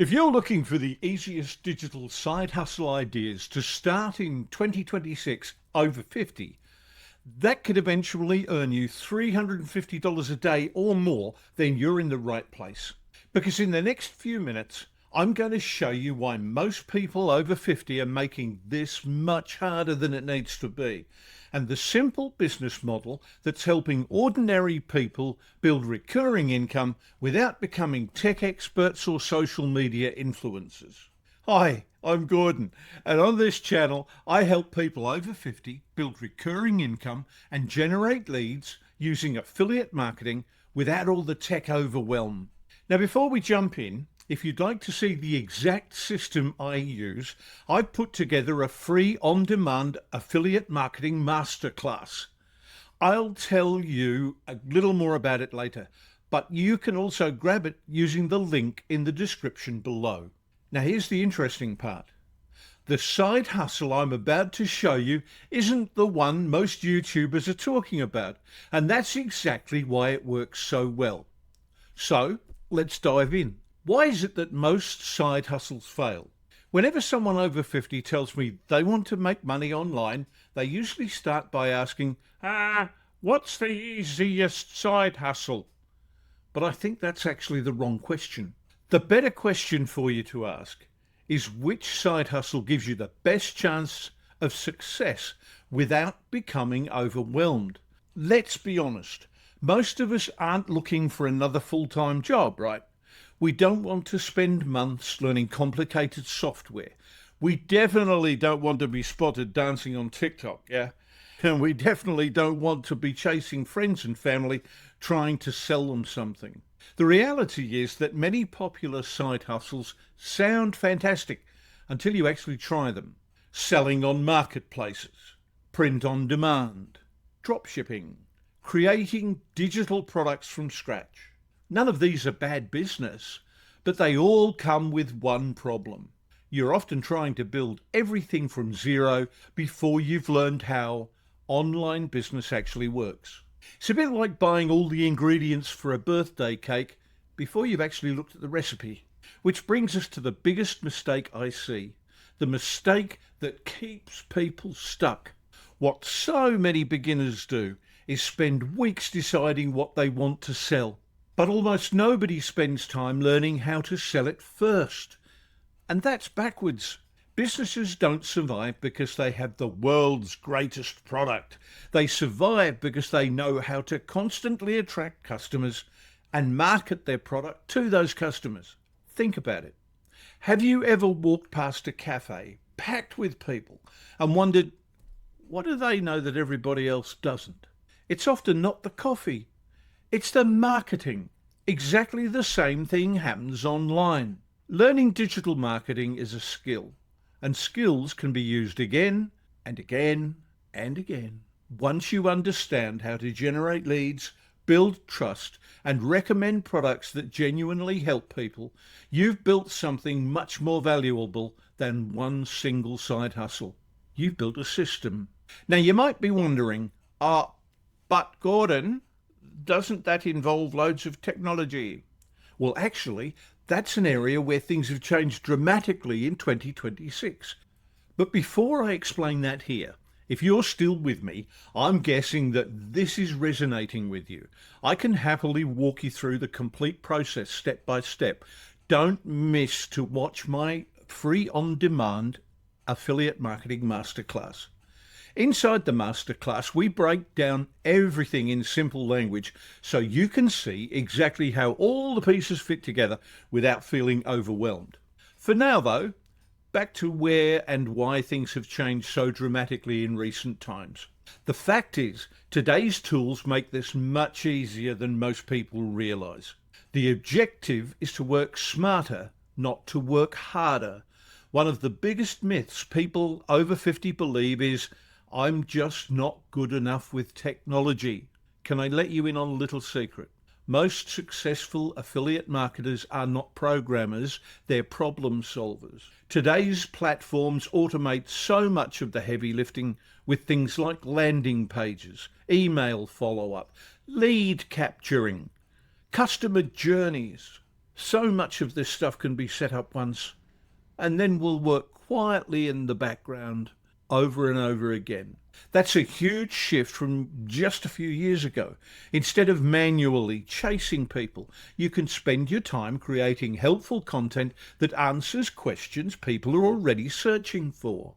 If you're looking for the easiest digital side hustle ideas to start in 2026 over 50, that could eventually earn you $350 a day or more, then you're in the right place. Because in the next few minutes, I'm going to show you why most people over 50 are making this much harder than it needs to be, and the simple business model that's helping ordinary people build recurring income without becoming tech experts or social media influencers. Hi, I'm Gordon, and on this channel I help people over 50 build recurring income and generate leads using affiliate marketing without all the tech overwhelm. Now, before we jump in, if you'd like to see the exact system I use, I've put together a free on-demand affiliate marketing masterclass. I'll tell you a little more about it later, but you can also grab it using the link in the description below. Now, here's the interesting part. The side hustle I'm about to show you isn't the one most YouTubers are talking about, and that's exactly why it works so well. So, let's dive in. Why is it that most side hustles fail? Whenever someone over 50 tells me they want to make money online, they usually start by asking, what's the easiest side hustle? But I think that's actually the wrong question. The better question for you to ask is, which side hustle gives you the best chance of success without becoming overwhelmed? Let's be honest, most of us aren't looking for another full-time job, right? We don't want to spend months learning complicated software. We definitely don't want to be spotted dancing on TikTok, yeah? And we definitely don't want to be chasing friends and family trying to sell them something. The reality is that many popular side hustles sound fantastic until you actually try them. Selling on marketplaces, print on demand, dropshipping, creating digital products from scratch. None of these are bad business, but they all come with one problem. You're often trying to build everything from zero before you've learned how online business actually works. It's a bit like buying all the ingredients for a birthday cake before you've actually looked at the recipe. Which brings us to the biggest mistake I see, the mistake that keeps people stuck. What so many beginners do is spend weeks deciding what they want to sell. But almost nobody spends time learning how to sell it first. And that's backwards. Businesses don't survive because they have the world's greatest product. They survive because they know how to constantly attract customers and market their product to those customers. Think about it. Have you ever walked past a cafe packed with people and wondered, what do they know that everybody else doesn't? It's often not the coffee. It's the marketing. Exactly the same thing happens online. Learning digital marketing is a skill, and skills can be used again and again and again. Once you understand how to generate leads, build trust, and recommend products that genuinely help people, you've built something much more valuable than one single side hustle. You've built a system. Now, you might be wondering, but Gordon, doesn't that involve loads of technology? Well, actually, that's an area where things have changed dramatically in 2026. But before I explain that here, if you're still with me, I'm guessing that this is resonating with you. I can happily walk you through the complete process step by step. Don't miss to watch my free on-demand affiliate marketing masterclass. Inside the masterclass, we break down everything in simple language so you can see exactly how all the pieces fit together without feeling overwhelmed. For now, though, back to where and why things have changed so dramatically in recent times. The fact is, today's tools make this much easier than most people realize. The objective is to work smarter, not to work harder. One of the biggest myths people over 50 believe is, I'm just not good enough with technology. Can I let you in on a little secret? Most successful affiliate marketers are not programmers, they're problem solvers. Today's platforms automate so much of the heavy lifting with things like landing pages, email follow-up, lead capturing, customer journeys. So much of this stuff can be set up once and then will work quietly in the background over and over again. That's a huge shift from just a few years ago. Instead of manually chasing people, you can spend your time creating helpful content that answers questions people are already searching for.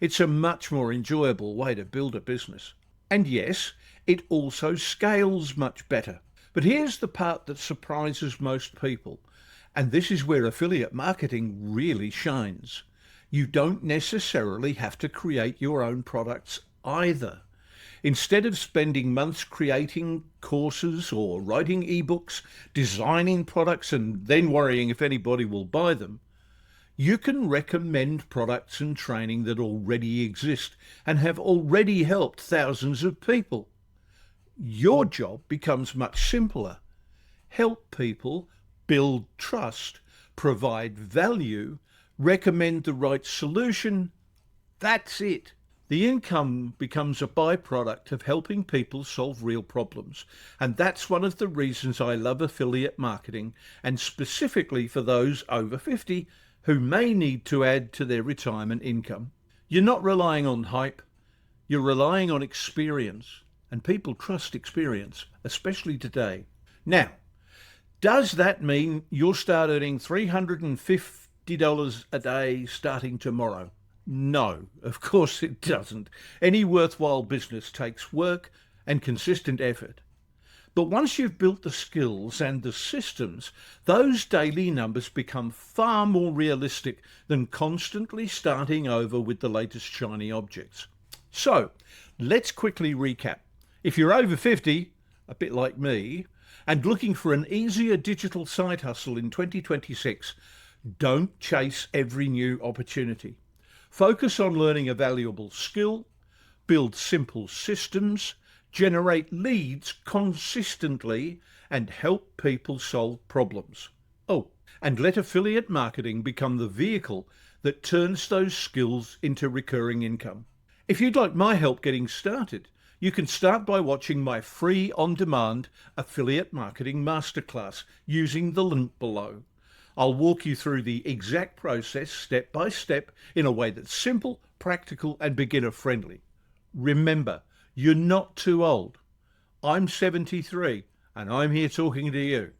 It's a much more enjoyable way to build a business. And yes, it also scales much better. But here's the part that surprises most people, and this is where affiliate marketing really shines. You don't necessarily have to create your own products either. Instead of spending months creating courses or writing ebooks, designing products, and then worrying if anybody will buy them, you can recommend products and training that already exist and have already helped thousands of people. Your job becomes much simpler. Help people build trust, provide value, recommend the right solution. That's it. The income becomes a byproduct of helping people solve real problems. And that's one of the reasons I love affiliate marketing, and specifically for those over 50 who may need to add to their retirement income. You're not relying on hype, you're relying on experience. And people trust experience, especially today. Now, does that mean you'll start earning $350 a day starting tomorrow? No, of course it doesn't. Any worthwhile business takes work and consistent effort. But once you've built the skills and the systems, those daily numbers become far more realistic than constantly starting over with the latest shiny objects. So, let's quickly recap. If you're over 50, a bit like me, and looking for an easier digital side hustle in 2026, don't chase every new opportunity. Focus on learning a valuable skill, build simple systems, generate leads consistently, and help people solve problems. Oh, and let affiliate marketing become the vehicle that turns those skills into recurring income. If you'd like my help getting started, you can start by watching my free on-demand affiliate marketing masterclass using the link below. I'll walk you through the exact process step by step in a way that's simple, practical, and beginner friendly. Remember, you're not too old. I'm 73 and I'm here talking to you.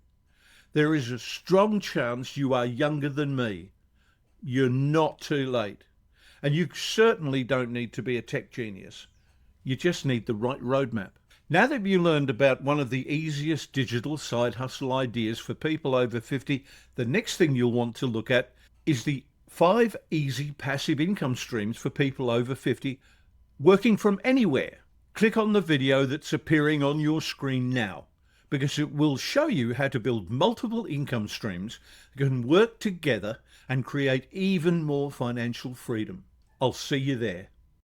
There is a strong chance you are younger than me. You're not too late. And you certainly don't need to be a tech genius. You just need the right roadmap. Now that you learned about one of the easiest digital side hustle ideas for people over 50, the next thing you'll want to look at is the 5 easy passive income streams for people over 50 working from anywhere. Click on the video that's appearing on your screen now, because it will show you how to build multiple income streams that can work together and create even more financial freedom. I'll see you there.